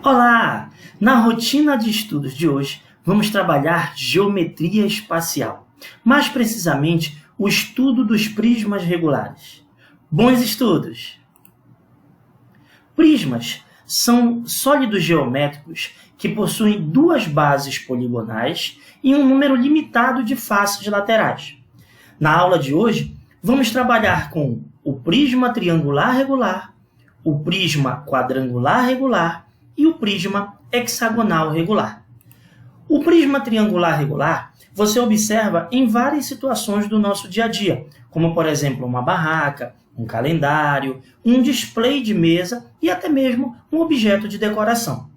Olá! Na rotina de estudos de hoje, vamos trabalhar geometria espacial, mais precisamente o estudo dos prismas regulares. Bons estudos! Prismas são sólidos geométricos que possuem duas bases poligonais e um número limitado de faces laterais. Na aula de hoje, vamos trabalhar com o prisma triangular regular, o prisma quadrangular regular e o prisma hexagonal regular. O prisma triangular regular você observa em várias situações do nosso dia a dia, como, por exemplo, uma barraca, um calendário, um display de mesa e até mesmo um objeto de decoração.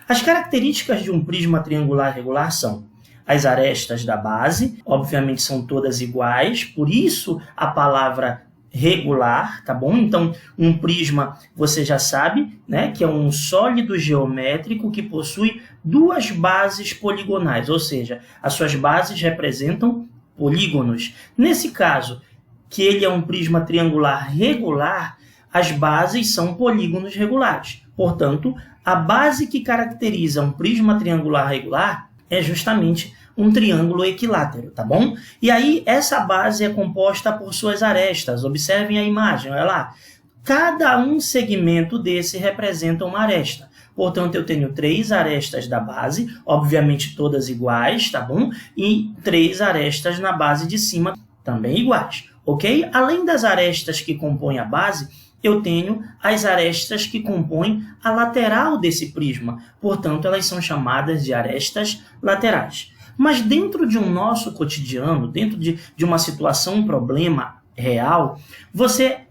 As características de um prisma triangular regular são as arestas da base, obviamente são todas iguais, por isso a palavra regular, tá bom? Então, um prisma, você já sabe, né, que é um sólido geométrico que possui duas bases poligonais, ou seja, as suas bases representam polígonos. Nesse caso, que ele é um prisma triangular regular, as bases são polígonos regulares. Portanto, a base que caracteriza um prisma triangular regular é justamente um triângulo equilátero, tá bom? E aí, essa base é composta por suas arestas. Observem a imagem, olha lá. Cada um segmento desse representa uma aresta. Portanto, eu tenho 3 arestas da base, obviamente todas iguais, tá bom? E 3 arestas na base de cima, também iguais, ok? Além das arestas que compõem a base, eu tenho as arestas que compõem a lateral desse prisma. Portanto, elas são chamadas de arestas laterais. Mas dentro de um nosso cotidiano, dentro de uma situação, um problema real, você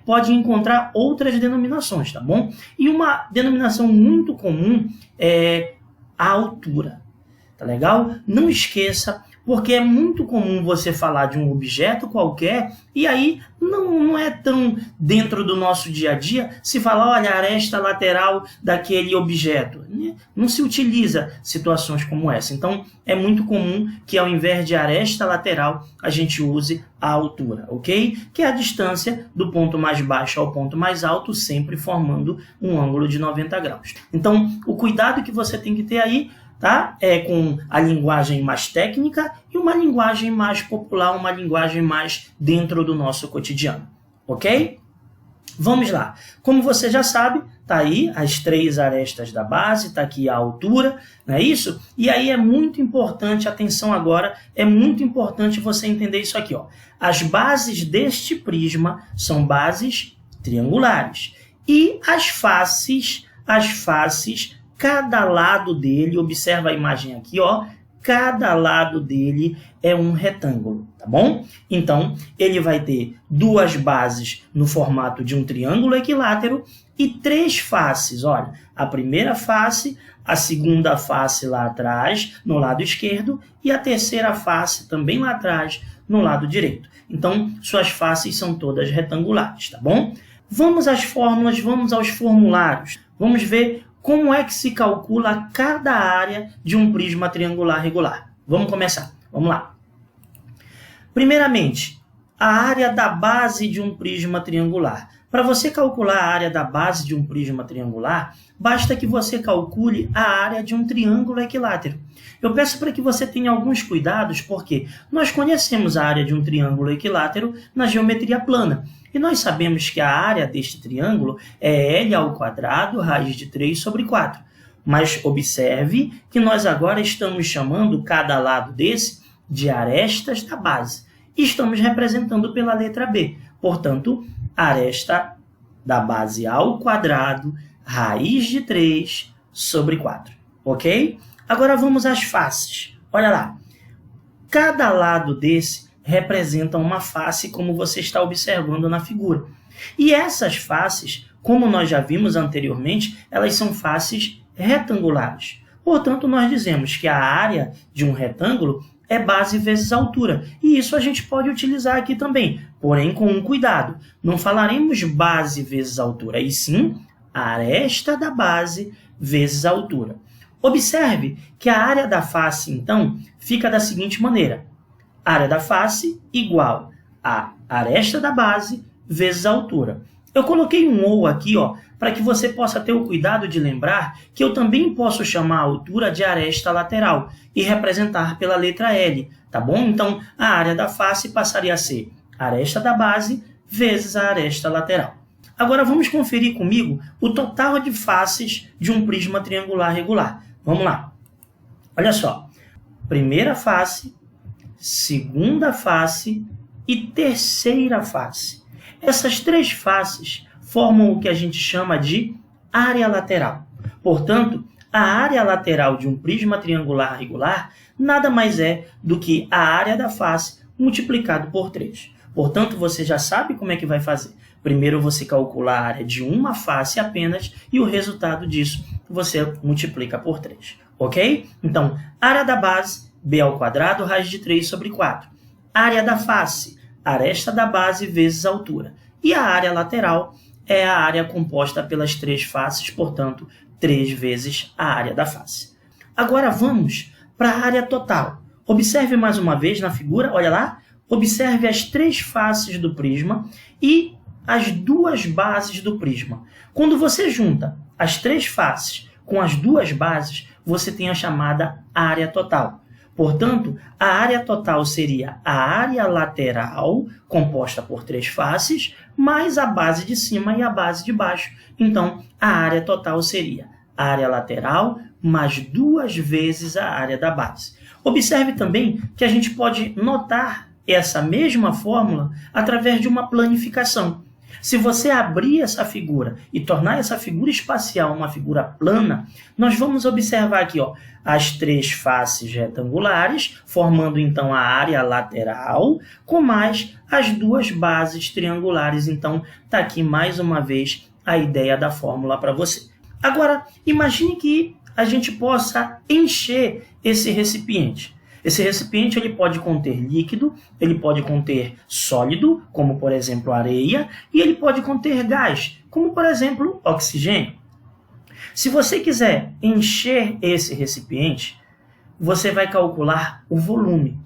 pode encontrar outras denominações, tá bom? E uma denominação muito comum é a altura, tá legal? Não esqueça, porque é muito comum você falar de um objeto qualquer e aí não é tão dentro do nosso dia a dia se falar, olha, a aresta lateral daquele objeto. Não se utiliza situações como essa. Então, é muito comum que ao invés de aresta lateral, a gente use a altura, ok? Que é a distância do ponto mais baixo ao ponto mais alto, sempre formando um ângulo de 90 graus. Então, o cuidado que você tem que ter aí, tá? É com a linguagem mais técnica e uma linguagem mais popular, uma linguagem mais dentro do nosso cotidiano, ok? Vamos lá. Como você já sabe, tá aí as 3 arestas da base, tá aqui a altura, não é isso? E aí é muito importante, atenção agora, é muito importante você entender isso aqui, ó. As bases deste prisma são bases triangulares e as faces, cada lado dele, observa a imagem aqui, ó, cada lado dele é um retângulo, tá bom? Então, ele vai ter 2 bases no formato de um triângulo equilátero e 3 faces, olha, a primeira face, a segunda face lá atrás, no lado esquerdo, e a terceira face também lá atrás, no lado direito. Então, suas faces são todas retangulares, tá bom? Vamos às fórmulas, vamos aos formulários. Vamos ver como é que se calcula cada área de um prisma triangular regular. Vamos começar. Vamos lá. Primeiramente, a área da base de um prisma triangular. Para você calcular a área da base de um prisma triangular, basta que você calcule a área de um triângulo equilátero. Eu peço para que você tenha alguns cuidados, porque nós conhecemos a área de um triângulo equilátero na geometria plana. E nós sabemos que a área deste triângulo é L² raiz de 3 sobre 4. Mas observe que nós agora estamos chamando cada lado desse de arestas da base. E estamos representando pela letra B. Portanto, aresta da base ao quadrado, raiz de 3 sobre 4. Ok? Agora vamos às faces. Olha lá. Cada lado desse representa uma face, como você está observando na figura. E essas faces, como nós já vimos anteriormente, elas são faces retangulares. Portanto, nós dizemos que a área de um retângulo é base vezes altura. E isso a gente pode utilizar aqui também, porém com um cuidado. Não falaremos base vezes altura, e sim a aresta da base vezes a altura. Observe que a área da face, então, fica da seguinte maneira. Área da face igual a aresta da base vezes a altura. Eu coloquei um ou aqui, ó, para que você possa ter o cuidado de lembrar que eu também posso chamar a altura de aresta lateral e representar pela letra L, tá bom? Então, a área da face passaria a ser a aresta da base vezes a aresta lateral. Agora, vamos conferir comigo o total de faces de um prisma triangular regular. Vamos lá. Olha só. Primeira face, segunda face e terceira face. Essas três faces formam o que a gente chama de área lateral. Portanto, a área lateral de um prisma triangular regular nada mais é do que a área da face multiplicado por 3. Portanto, você já sabe como é que vai fazer. Primeiro você calcula a área de uma face apenas e o resultado disso você multiplica por 3. Ok? Então, área da base, b ao quadrado, raiz de 3 sobre 4. Área da face, aresta da base vezes a altura. E a área lateral é a área composta pelas três faces, portanto, 3 vezes a área da face. Agora vamos para a área total. Observe mais uma vez na figura, olha lá. Observe as três faces do prisma e as duas bases do prisma. Quando você junta as três faces com as duas bases, você tem a chamada área total. Portanto, a área total seria a área lateral, composta por três faces, mais a base de cima e a base de baixo. Então, a área total seria a área lateral mais 2 vezes a área da base. Observe também que a gente pode notar essa mesma fórmula através de uma planificação. Se você abrir essa figura e tornar essa figura espacial uma figura plana, nós vamos observar aqui as três faces retangulares, formando então a área lateral, com mais as duas bases triangulares. Então, está aqui mais uma vez a ideia da fórmula para você. Agora, imagine que a gente possa encher esse recipiente. Esse recipiente ele pode conter líquido, ele pode conter sólido, como por exemplo areia, e ele pode conter gás, como por exemplo oxigênio. Se você quiser encher esse recipiente, você vai calcular o volume.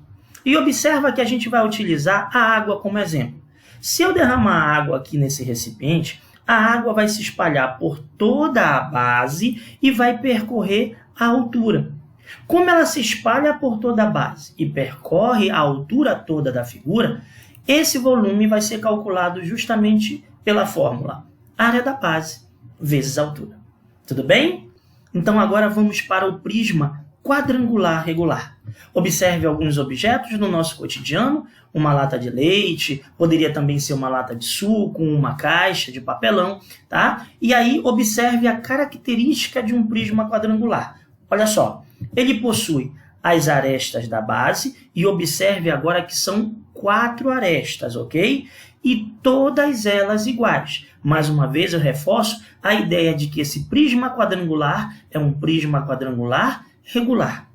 E observa que a gente vai utilizar a água como exemplo. Se eu derramar água aqui nesse recipiente, a água vai se espalhar por toda a base e vai percorrer a altura. Como ela se espalha por toda a base e percorre a altura toda da figura, esse volume vai ser calculado justamente pela fórmula área da base vezes a altura. Tudo bem? Então agora vamos para o prisma quadrangular regular. Observe alguns objetos no nosso cotidiano, uma lata de leite, poderia também ser uma lata de suco, uma caixa de papelão, tá? E aí observe a característica de um prisma quadrangular. Olha só, ele possui as arestas da base e observe agora que são 4 arestas, ok? E todas elas iguais. Mais uma vez eu reforço a ideia de que esse prisma quadrangular é um prisma quadrangular regular.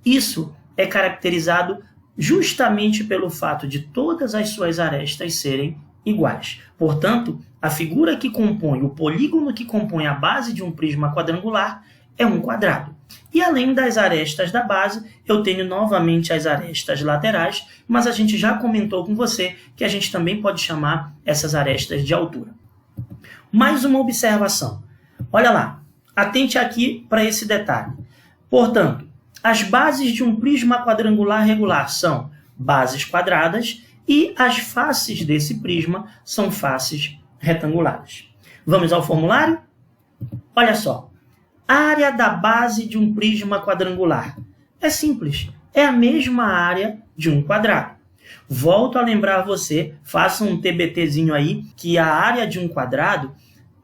Isso é caracterizado justamente pelo fato de todas as suas arestas serem iguais. Portanto, a figura que compõe, o polígono que compõe a base de um prisma quadrangular é um quadrado. E além das arestas da base, eu tenho novamente as arestas laterais, mas a gente já comentou com você que a gente também pode chamar essas arestas de altura. Mais uma observação. Olha lá, atente aqui para esse detalhe. Portanto, as bases de um prisma quadrangular regular são bases quadradas e as faces desse prisma são faces retangulares. Vamos ao formulário? Olha só. Área da base de um prisma quadrangular. É simples, é a mesma área de um quadrado. Volto a lembrar você, faça um TBTzinho aí, que a área de um quadrado,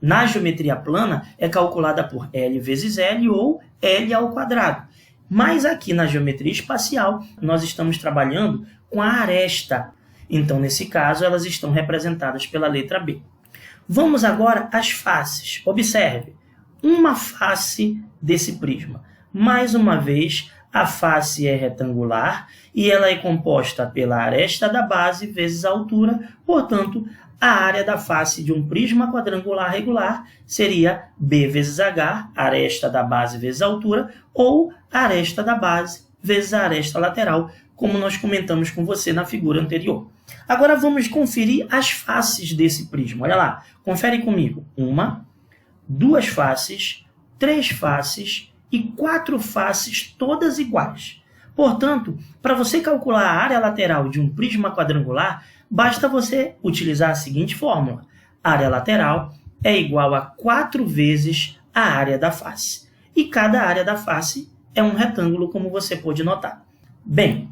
na geometria plana, é calculada por L vezes L ou L ao quadrado. Mas aqui na geometria espacial, nós estamos trabalhando com a aresta. Então, nesse caso, elas estão representadas pela letra B. Vamos agora às faces. Observe. Uma face desse prisma. Mais uma vez, a face é retangular e ela é composta pela aresta da base vezes a altura, portanto, a área da face de um prisma quadrangular regular seria B vezes H, aresta da base vezes a altura, ou aresta da base vezes a aresta lateral, como nós comentamos com você na figura anterior. Agora vamos conferir as faces desse prisma. Olha lá, confere comigo. 1, duas faces, três faces e quatro faces todas iguais. Portanto, para você calcular a área lateral de um prisma quadrangular, basta você utilizar a seguinte fórmula. A área lateral é igual a 4 vezes a área da face. E cada área da face é um retângulo, como você pode notar. Bem,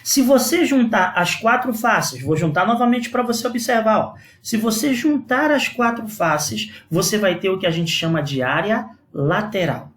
se você juntar as quatro faces, vou juntar novamente para você observar. Ó. Se você juntar as quatro faces, você vai ter o que a gente chama de área lateral.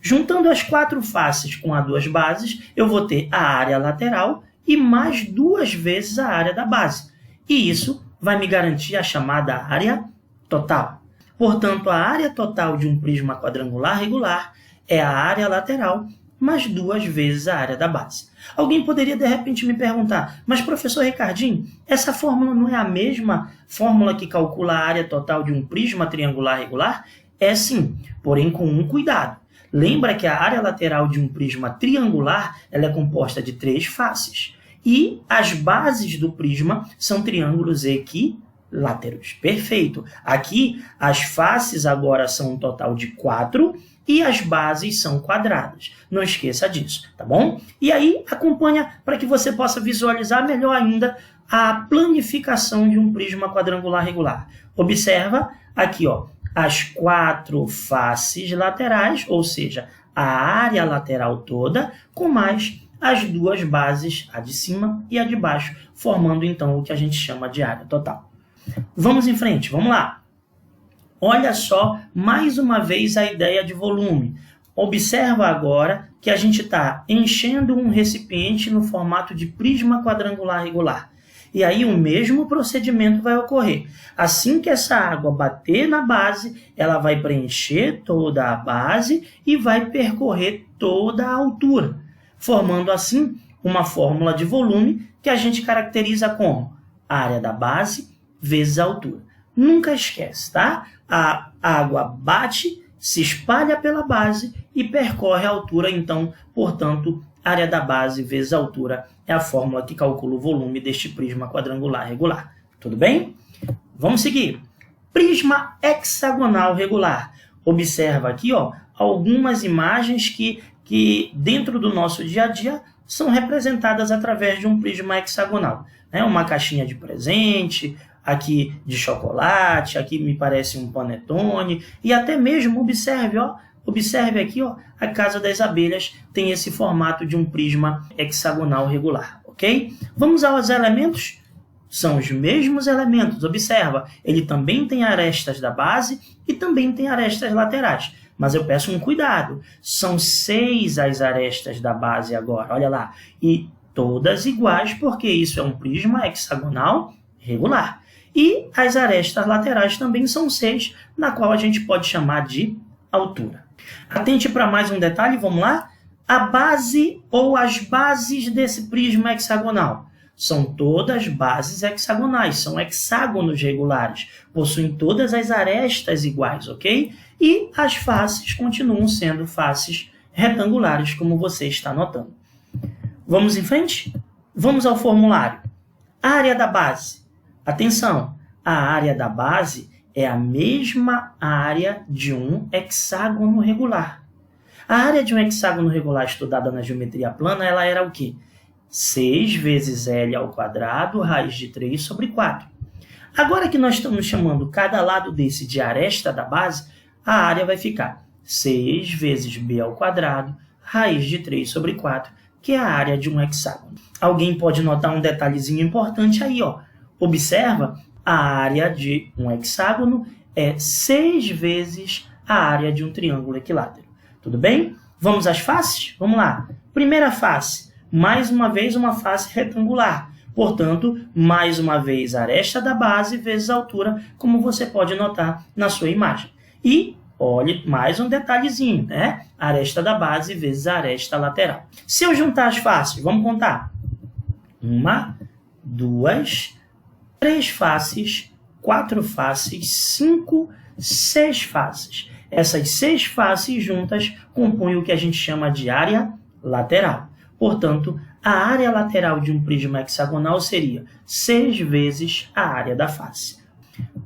Juntando as quatro faces com as duas bases, eu vou ter a área lateral e mais 2 vezes a área da base. E isso vai me garantir a chamada área total. Portanto, a área total de um prisma quadrangular regular é a área lateral mais 2 vezes a área da base. Alguém poderia, de repente, me perguntar, mas, professor Ricardinho, essa fórmula não é a mesma fórmula que calcula a área total de um prisma triangular regular? É sim, porém com um cuidado. Lembra que a área lateral de um prisma triangular ela é composta de 3 faces. E as bases do prisma são triângulos equiláteros. Perfeito. Aqui, as faces agora são um total de 4 e as bases são quadradas. Não esqueça disso, tá bom? E aí, acompanha para que você possa visualizar melhor ainda a planificação de um prisma quadrangular regular. Observa aqui, ó, as 4 faces laterais, ou seja, a área lateral toda, com mais as 2 bases, a de cima e a de baixo, formando então o que a gente chama de área total. Vamos em frente, vamos lá. Olha só, mais uma vez, a ideia de volume. Observa agora que a gente está enchendo um recipiente no formato de prisma quadrangular regular. E aí o mesmo procedimento vai ocorrer. Assim que essa água bater na base, ela vai preencher toda a base e vai percorrer toda a altura, formando assim uma fórmula de volume que a gente caracteriza como área da base vezes a altura. Nunca esquece, tá? A água bate, se espalha pela base e percorre a altura, então, portanto, área da base vezes a altura é a fórmula que calcula o volume deste prisma quadrangular regular. Tudo bem? Vamos seguir. Prisma hexagonal regular. Observa aqui, ó, algumas imagens que dentro do nosso dia a dia são representadas através de um prisma hexagonal. Né? Uma caixinha de presente, aqui de chocolate, aqui me parece um panetone, e até mesmo, observe aqui, ó, a Casa das Abelhas tem esse formato de um prisma hexagonal regular, ok? Vamos aos elementos? São os mesmos elementos, observa, ele também tem arestas da base e também tem arestas laterais, mas eu peço um cuidado, são 6 as arestas da base agora, olha lá, e todas iguais, porque isso é um prisma hexagonal regular. E as arestas laterais também são 6, na qual a gente pode chamar de altura. Atente para mais um detalhe, vamos lá? A base ou as bases desse prisma hexagonal são todas bases hexagonais, são hexágonos regulares, possuem todas as arestas iguais, ok? E as faces continuam sendo faces retangulares, como você está notando. Vamos em frente? Vamos ao formulário. Área da base. Atenção, a área da base é a mesma área de um hexágono regular. A área de um hexágono regular estudada na geometria plana, ela era o quê? 6 vezes L ao quadrado, raiz de 3 sobre 4. Agora que nós estamos chamando cada lado desse de aresta da base, a área vai ficar 6 vezes B ao quadrado, raiz de 3 sobre 4, que é a área de um hexágono. Alguém pode notar um detalhezinho importante aí, ó. Observa, a área de um hexágono é 6 vezes a área de um triângulo equilátero. Tudo bem? Vamos às faces? Vamos lá. Primeira face, mais uma vez uma face retangular. Portanto, mais uma vez a aresta da base vezes a altura, como você pode notar na sua imagem. E, olhe, mais um detalhezinho, né? A aresta da base vezes a aresta lateral. Se eu juntar as faces, vamos contar. 1, 2, 3 faces, 4 faces, 5, 6 faces. Essas 6 faces juntas compõem o que a gente chama de área lateral. Portanto, a área lateral de um prisma hexagonal seria 6 vezes a área da face.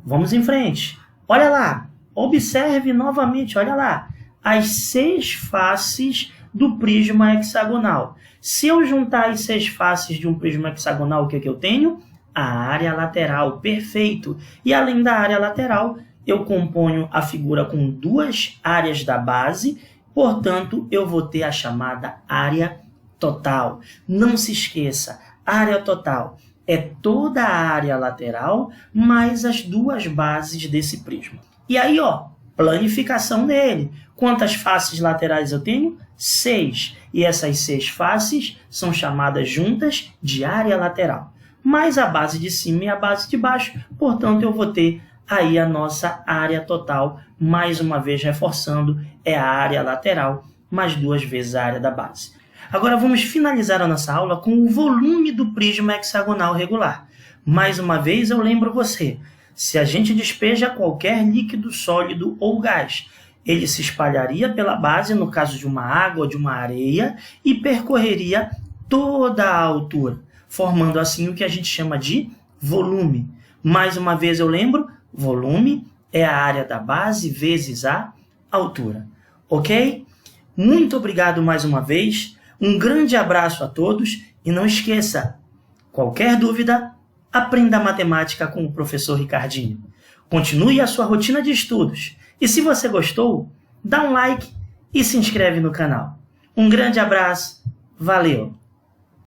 Vamos em frente. Olha lá, observe novamente, olha lá, as 6 faces do prisma hexagonal. Se eu juntar as 6 faces de um prisma hexagonal, o que é que eu tenho? A área lateral, perfeito. E além da área lateral, eu componho a figura com 2 áreas da base, portanto, eu vou ter a chamada área total. Não se esqueça, área total é toda a área lateral mais as 2 bases desse prisma. E aí, ó, planificação dele. Quantas faces laterais eu tenho? 6. E essas 6 faces são chamadas juntas de área lateral. Mais a base de cima e a base de baixo, portanto, eu vou ter aí a nossa área total, mais uma vez reforçando, é a área lateral, mais 2 vezes a área da base. Agora vamos finalizar a nossa aula com o volume do prisma hexagonal regular. Mais uma vez eu lembro você, se a gente despeja qualquer líquido sólido ou gás, ele se espalharia pela base, no caso de uma água ou de uma areia, e percorreria toda a altura, formando assim o que a gente chama de volume. Mais uma vez eu lembro, volume é a área da base vezes a altura. Ok? Muito obrigado mais uma vez, um grande abraço a todos e não esqueça, qualquer dúvida, aprenda matemática com o professor Ricardinho. Continue a sua rotina de estudos e se você gostou, dá um like e se inscreve no canal. Um grande abraço, valeu!